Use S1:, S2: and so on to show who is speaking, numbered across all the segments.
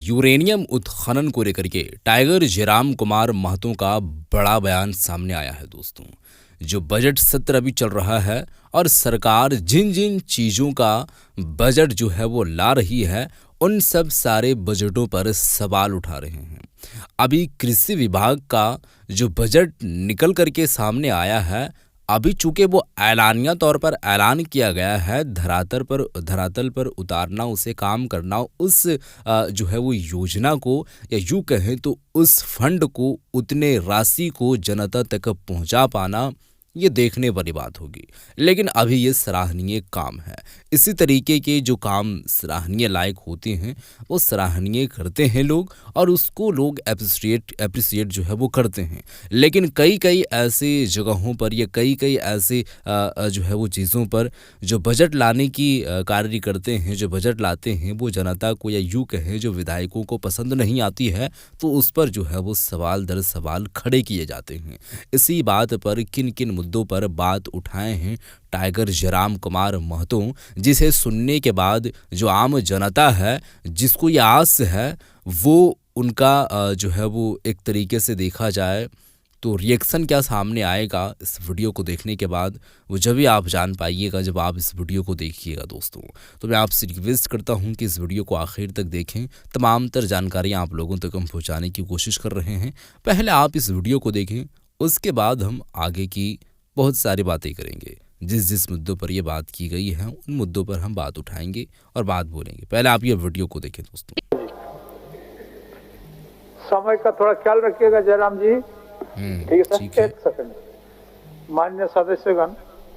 S1: Uranium उत्खनन को लेकर के टाइगर जयराम कुमार महतो का बड़ा बयान सामने आया है दोस्तों। जो बजट सत्र अभी चल रहा है और सरकार जिन जिन चीज़ों का बजट जो है वो ला रही है, उन सब सारे बजटों पर सवाल उठा रहे हैं। अभी कृषि विभाग का जो बजट निकल करके सामने आया है, अभी चूंकि वो ऐलानिया तौर पर ऐलान किया गया है, धरातल पर उतारना, उसे काम करना, उस जो है वो योजना को, या यूँ कहें तो उस फंड को, उतने राशि को जनता तक पहुंचा पाना, ये देखने वाली बात होगी। लेकिन अभी ये सराहनीय काम है। इसी तरीके के जो काम सराहनीय लायक होते हैं वो सराहनीय करते हैं लोग, और उसको लोग एप्रिसिएट जो है वो करते हैं। लेकिन कई ऐसे जगहों पर या कई ऐसे जो है वो चीज़ों पर जो बजट लाने की कार्य करते हैं, जो बजट लाते हैं, वो जनता को, या यूँ कहें जो विधायकों को पसंद नहीं आती है, तो उस पर जो है वो सवाल दर सवाल खड़े किए जाते हैं। इसी बात पर किन किन मुद्दों पर बात उठाए हैं टाइगर जयराम कुमार महतो, जिसे सुनने के बाद जो आम जनता है, जिसको ये आस है, वो उनका जो है वो एक तरीके से देखा जाए तो रिएक्शन क्या सामने आएगा इस वीडियो को देखने के बाद, वो जब भी आप जान पाइएगा, जब आप इस वीडियो को देखिएगा दोस्तों। तो मैं आपसे रिक्वेस्ट करता हूं कि इस वीडियो को आखिर तक देखें। तमाम तर जानकारियां आप लोगों तक हम पहुंचाने की कोशिश कर रहे हैं। पहले आप इस वीडियो को देखें, उसके बाद हम आगे की बहुत सारी बातें करेंगे। जिस मुद्दों पर ये बात की गई है, उन मुद्दों पर हम बात उठाएंगे और बात बोलेंगे। पहले आप ये वीडियो को देखें दोस्तों।
S2: समय का थोड़ा ख्याल रखिएगा जयराम जी। ठीक है सर, एक सेकंड। मान्य सदस्यगण,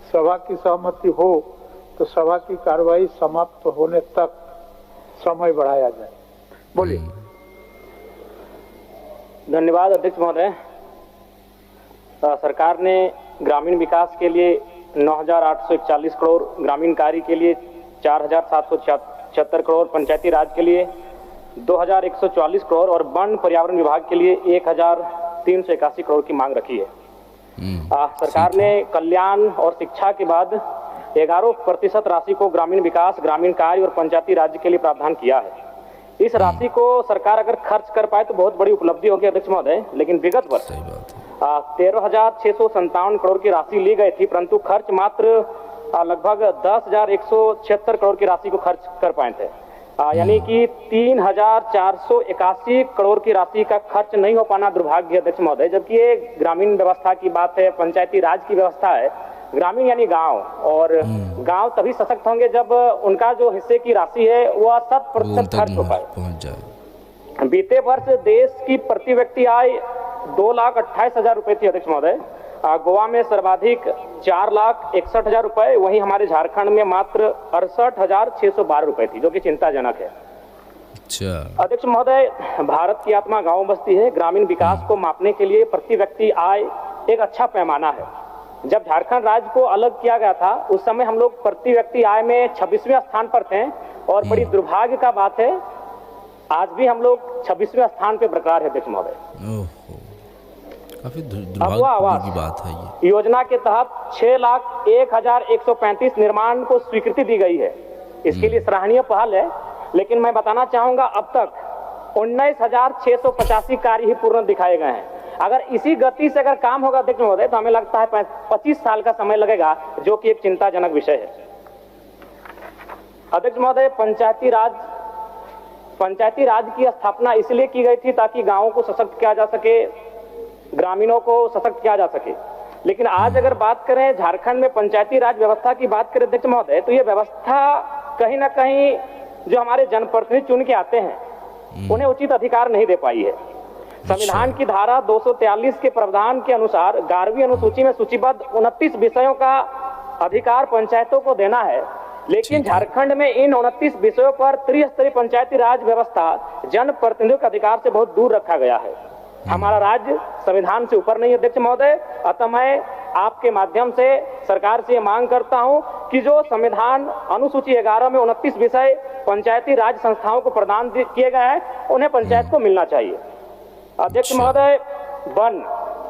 S2: सभा की सहमति हो तो सभा की कार्रवाई समाप्त होने तक समय बढ़ाया जाए। बोलिए।
S3: धन्यवाद अध्यक्ष महोदय। सरकार ने ग्रामीण विकास के लिए 9,841 करोड़, ग्रामीण कार्य के लिए 4,776 करोड़, पंचायती राज के लिए 2,144 करोड़ और वन पर्यावरण विभाग के लिए 1,381 करोड़ की मांग रखी है। सरकार ने कल्याण और शिक्षा के बाद 11% राशि को ग्रामीण विकास, ग्रामीण कार्य और पंचायती राज के लिए प्रावधान किया है। इस राशि को सरकार अगर खर्च कर पाए तो बहुत बड़ी उपलब्धि होगी अध्यक्ष महोदय। लेकिन विगत वर्ष 13,657 करोड़ की राशि ली गई थी, परंतु खर्च मात्र लगभग 10,176 करोड़ की राशि को खर्च कर पाए थे। यानी कि 3,481 करोड़ की राशि का खर्च नहीं हो पाना दुर्भाग्य अध्यक्ष महोदय। जबकि ये ग्रामीण व्यवस्था की बात है, पंचायती राज की व्यवस्था है। ग्रामीण यानी गांव, और गांव तभी सशक्त होंगे जब उनका जो हिस्से की राशि है वह 100% खर्च हो पाए। बीते वर्ष देश की प्रति व्यक्ति आय 2,28,000 रुपए थी अध्यक्ष महोदय। गोवा में सर्वाधिक 4,61,000 रुपए, वहीं हमारे झारखंड में मात्र 68,612 रुपए थी, जो कि चिंताजनक है। अच्छा अध्यक्ष महोदय, भारत की आत्मा गांव बस्ती है। ग्रामीण विकास को मापने के लिए प्रति व्यक्ति आय एक अच्छा पैमाना है। जब झारखंड राज्य को अलग किया गया था, उस समय हम लोग प्रति व्यक्ति आय में 26वें स्थान पर थे, और बड़ी दुर्भाग्य का बात है आज भी हम लोग 26वें स्थान पे बरकरार है अध्यक्ष महोदय।
S1: काफी दुर्भाग्य की बात है ये।
S3: योजना के तहत 6,01,135 निर्माण को स्वीकृति दी गई है। इसके लिए सराहनीय पहल है। लेकिन मैं बताना चाहूंगा अब तक 19,685 कार्य ही पूर्ण दिखाए गए हैं। अगर इसी गति से अगर काम होगा अध्यक्ष महोदय तो हमें लगता है 25 साल का समय लगेगा, जो कि एक चिंताजनक विषय है। अध्यक्ष महोदय, पंचायती राज की स्थापना इसलिए की गई थी ताकि गांवों को सशक्त किया जा सके, ग्रामीणों को सशक्त किया जा सके। लेकिन आज अगर बात करें झारखंड में पंचायती राज व्यवस्था की बात करें अध्यक्ष महोदय, तो ये व्यवस्था कहीं ना कहीं जो हमारे जनप्रतिनिधि चुन के आते हैं उन्हें उचित अधिकार नहीं दे पाई है। संविधान की धारा 243 के प्रावधान के अनुसार 11वीं अनुसूची में सूचीबद्ध 29 विषयों का अधिकार पंचायतों को देना है। लेकिन झारखंड में इन 29 विषयों पर त्रिस्तरीय पंचायती राज व्यवस्था जनप्रतिनिधियों के अधिकार से बहुत दूर रखा गया है। हमारा राज्य संविधान से ऊपर नहीं अध्यक्ष महोदय। अतः मैं आपके माध्यम से सरकार से ये मांग करता हूं कि जो संविधान अनुसूची 11 में 29 विषय पंचायती राज संस्थाओं को प्रदान किए गए हैं, उन्हें पंचायत को मिलना चाहिए। अध्यक्ष महोदय, वन,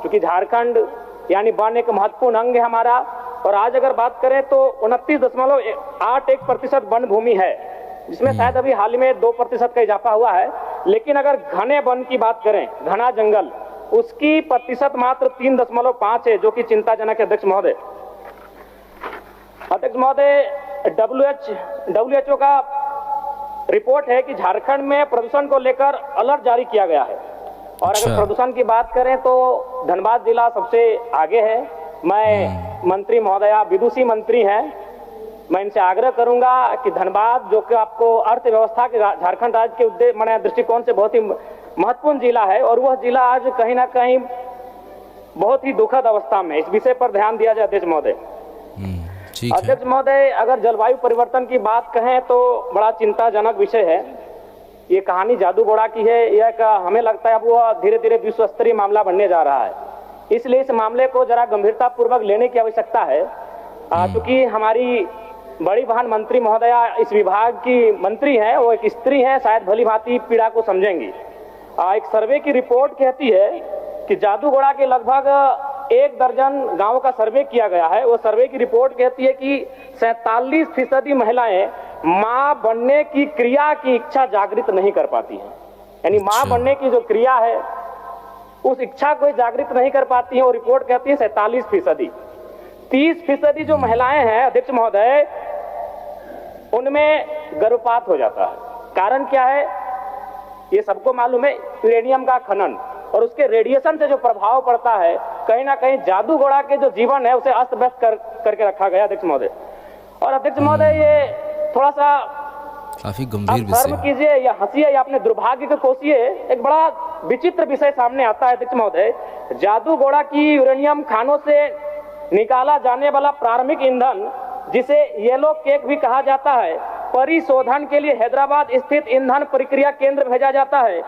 S3: क्योंकि झारखंड यानी वन एक महत्वपूर्ण अंग है हमारा, और आज अगर बात करें तो 29.81% वन भूमि है, जिसमें शायद अभी हाल ही में 2% का इजाफा हुआ है। लेकिन अगर घने वन की बात करें, घना जंगल, उसकी प्रतिशत मात्र 3.5 है, जो कि चिंताजनक है। अध्यक्ष महोदय, WHO का रिपोर्ट है कि झारखंड में प्रदूषण को लेकर अलर्ट जारी किया गया है। और अगर प्रदूषण की बात करें तो धनबाद जिला सबसे आगे है। मैं मंत्री महोदया विदुषी मंत्री हैं, मैं इनसे आग्रह करूंगा कि धनबाद, जो कि आपको अर्थव्यवस्था के झारखंड राज्य के दृष्टिकोण से बहुत ही महत्वपूर्ण जिला है, और वह जिला आज कहीं ना कहीं बहुत ही दुखद अवस्था में, इस विषय पर ध्यान दिया जाए। अध्यक्ष महोदय, अध्यक्ष महोदय, अगर जलवायु परिवर्तन की बात कहें तो बड़ा चिंताजनक विषय है। ये कहानी जादूगोड़ा की है। यह हमें लगता है अब वो धीरे धीरे विश्व स्तरीय मामला बनने जा रहा है, इसलिए इस मामले को जरा गंभीरता पूर्वक लेने की आवश्यकता है। क्योंकि हमारी बड़ी बहन मंत्री महोदया इस विभाग की मंत्री हैं, वो एक स्त्री हैं, शायद भली भांति पीड़ा को समझेंगी। एक सर्वे की रिपोर्ट कहती है कि जादूगोड़ा के लगभग 1 दर्जन गांवों का सर्वे किया गया है। वो सर्वे की रिपोर्ट कहती है कि 47% महिलाएं मां बनने की क्रिया की इच्छा जागृत नहीं कर पाती हैं। यानी मां बनने की जो क्रिया है उस इच्छा को जागृत नहीं कर पाती हैं। वो रिपोर्ट कहती है 47%। 30% जो महिलाएं हैं अध्यक्ष महोदय, उनमें गर्भपात हो जाता है। कारण क्या है ये सबको मालूम है, यूरेनियम का खनन और उसके रेडिएशन से जो प्रभाव पड़ता है, कहीं ना कहीं जादूगोड़ा के जो जीवन है उसे अस्त व्यस्त करके रखा गया। अध्यक्ष महोदय, और अध्यक्ष महोदय ये थोड़ा सा
S1: काफी गंभीर विषय
S3: है, कीजिए या हंसिए या अपने दुर्भाग्य को कोसिए, एक बड़ा विचित्र विषय सामने आता है। अध्यक्ष महोदय, जादूगोड़ा की यूरेनियम खानों से निकाला जाने वाला प्रारंभिक ईंधन, जिसे येलो केक भी कहा जाता है, परिशोधन के लिए हैदराबाद स्थित ईंधन प्रक्रिया केंद्र भेजा जाता है,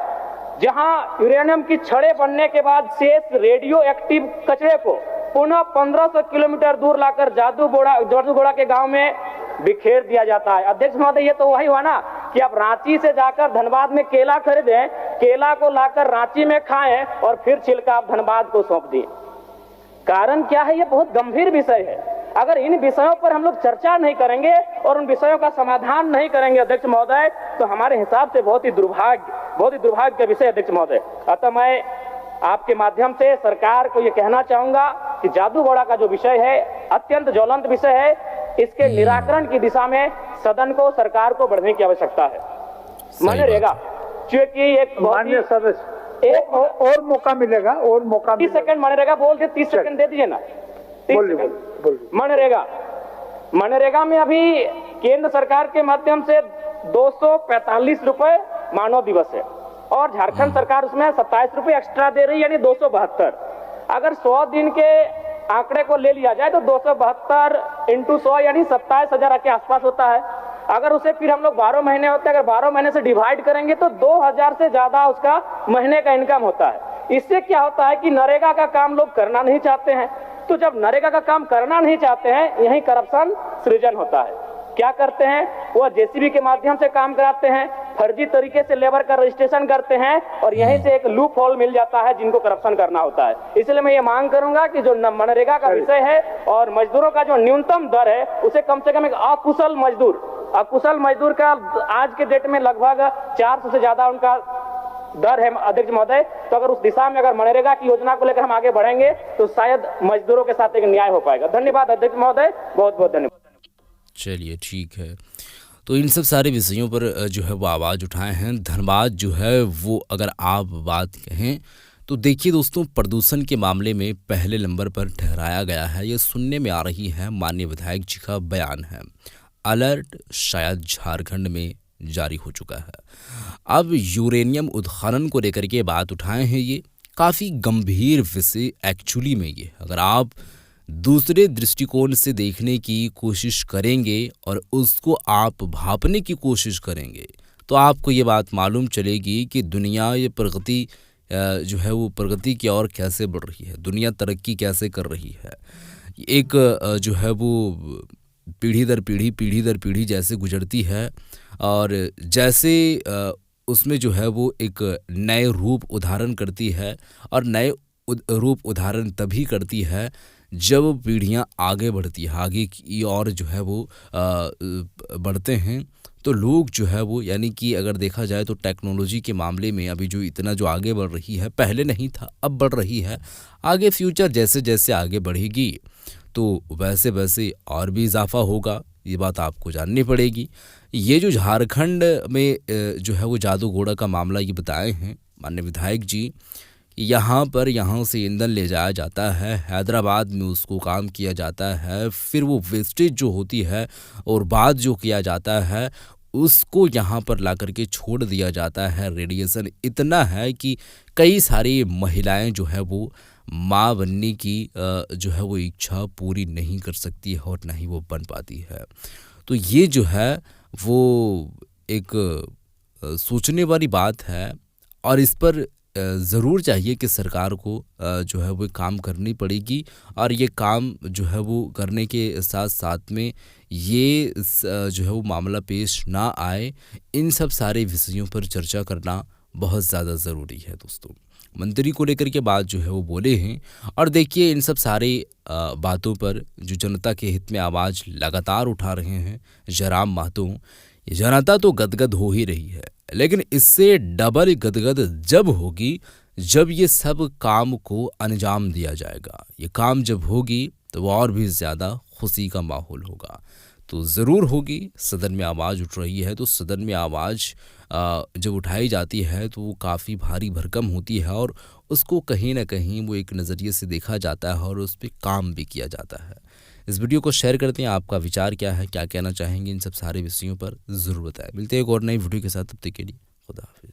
S3: जहां यूरेनियम की छड़ें बनने के बाद शेष रेडियो एक्टिव कचरे को पुनः 1500 किलोमीटर दूर लाकर जादूगोड़ा के गांव में बिखेर दिया जाता है। अध्यक्ष महोदय, ये तो वही हुआ ना कि आप रांची से जाकर धनबाद में केला खरीदें, केला को लाकर रांची में खाएं और फिर छिलका आप धनबाद को सौंप दें। कारण क्या है? ये बहुत गंभीर विषय है। अगर इन विषयों पर हम लोग चर्चा नहीं करेंगे और उन विषयों का समाधान नहीं करेंगे अध्यक्ष महोदय, तो हमारे हिसाब से बहुत ही दुर्भाग्य का विषय अध्यक्ष महोदय। अतः मैं आपके माध्यम से सरकार को ये कहना चाहूंगा कि जादूगोड़ा का जो विषय है अत्यंत ज्वलंत विषय है, इसके निराकरण की दिशा में सदन को, सरकार को बढ़ने की आवश्यकता है। मनरेगा, क्योंकि एक
S2: माननीय सदस्य, एक और मौका मिलेगा, और मौका
S3: 30 सेकंड मनरेगा बोल दे, 30 सेकंड दे दीजिए ना। मनरेगा में अभी केंद्र सरकार के माध्यम से 245 रुपए मानव दिवस है और झारखंड सरकार उसमें 27 रुपए एक्स्ट्रा दे रही है, यानी 272। अगर 100 दिन के आंकड़े को ले लिया जाए तो 272 × 100 यानी 27,000 के आसपास होता है। अगर उसे फिर हम लोग 12 महीने होते हैं, अगर 12 महीने से डिवाइड करेंगे तो 2000 से ज्यादा उसका महीने का इनकम होता है। इससे क्या होता है कि नरेगा का काम लोग करना नहीं चाहते हैं, तो जब नरेगा का काम करना नहीं चाहते हैं, यही करप्शन सृजन होता है। क्या करते हैं? वह जेसीबी के माध्यम से काम कराते हैं, फर्जी तरीके से लेबर का रजिस्ट्रेशन करते हैं और यहीं से एक लूप होल मिल जाता है जिनको करप्शन करना होता है। इसलिए मैं ये मांग करूंगा कि जो मनरेगा का विषय है और मजदूरों का जो न्यूनतम दर है उसे कम से कम एक अकुशल मजदूर का आज के डेट में लगभग 400 से ज्यादा उनका दर है अध्यक्ष महोदय। तो अगर उस दिशा में अगर मनरेगा की योजना को लेकर हम आगे बढ़ेंगे तो शायद मजदूरों के साथ एक न्याय हो पाएगा। धन्यवाद अध्यक्ष महोदय, बहुत बहुत धन्यवाद।
S1: चलिए ठीक है, तो इन सब सारे विषयों पर जो है वो आवाज़ उठाए हैं। धनबाद जो है वो अगर आप बात कहें तो देखिए दोस्तों, प्रदूषण के मामले में पहले नंबर पर ठहराया गया है। ये सुनने में आ रही है, माननीय विधायक जी का बयान है। अलर्ट शायद झारखंड में जारी हो चुका है। अब यूरेनियम उत्खनन को लेकर के बात उठाए हैं, ये काफ़ी गंभीर विषय एक्चुअली में। ये अगर आप दूसरे दृष्टिकोण से देखने की कोशिश करेंगे और उसको आप भांपने की कोशिश करेंगे तो आपको ये बात मालूम चलेगी कि दुनिया ये प्रगति जो है वो प्रगति की ओर कैसे बढ़ रही है, दुनिया तरक्की कैसे कर रही है। एक जो है वो पीढ़ी दर पीढ़ी जैसे गुजरती है और जैसे उसमें जो है वो एक नए रूप उधारण करती है और नए रूप उधारण तभी करती है जब पीढ़ियाँ आगे बढ़ती है, आगे की ओर जो है वो बढ़ते हैं, तो लोग जो है वो यानी कि अगर देखा जाए तो टेक्नोलॉजी के मामले में अभी जो इतना जो आगे बढ़ रही है, पहले नहीं था अब बढ़ रही है, आगे फ्यूचर जैसे जैसे आगे बढ़ेगी तो वैसे वैसे और भी इजाफा होगा, ये बात आपको जाननी पड़ेगी। ये जो झारखंड में जो है वो जादू घोड़ा का मामला ये बताए हैं माननीय विधायक जी, यहाँ से ईंधन ले जाया जाता है, हैदराबाद में उसको काम किया जाता है, फिर वो वेस्टेज जो होती है और बाद जो किया जाता है उसको यहाँ पर ला करके छोड़ दिया जाता है। रेडिएशन इतना है कि कई सारी महिलाएं जो है वो माँ बनने की जो है वो इच्छा पूरी नहीं कर सकती है और ना ही वो बन पाती है। तो ये जो है वो एक सोचने वाली बात है और इस पर ज़रूर चाहिए कि सरकार को जो है वो काम करनी पड़ेगी और ये काम जो है वो करने के साथ साथ में ये जो है वो मामला पेश ना आए, इन सब सारे विषयों पर चर्चा करना बहुत ज़्यादा ज़रूरी है दोस्तों। मंत्री को लेकर के बात जो है वो बोले हैं और देखिए इन सब सारे बातों पर जो जनता के हित में आवाज़ लगातार उठा रहे हैं जयराम महतो, ये जनता तो गदगद हो ही रही है, लेकिन इससे डबल गदगद जब होगी जब ये सब काम को अंजाम दिया जाएगा। ये काम जब होगी तो और भी ज़्यादा खुशी का माहौल होगा, तो ज़रूर होगी। सदन में आवाज़ उठ रही है तो सदन में आवाज़ जब उठाई जाती है तो वो काफ़ी भारी भरकम होती है और उसको कहीं ना कहीं वो एक नज़रिए से देखा जाता है और उस पर काम भी किया जाता है। इस वीडियो को शेयर करते हैं, आपका विचार क्या है, क्या कहना चाहेंगे इन सब सारे विषयों पर ज़रूर बताएं। मिलते हैं एक और नई वीडियो के साथ, तब तक के लिए खुदा हाफिज़।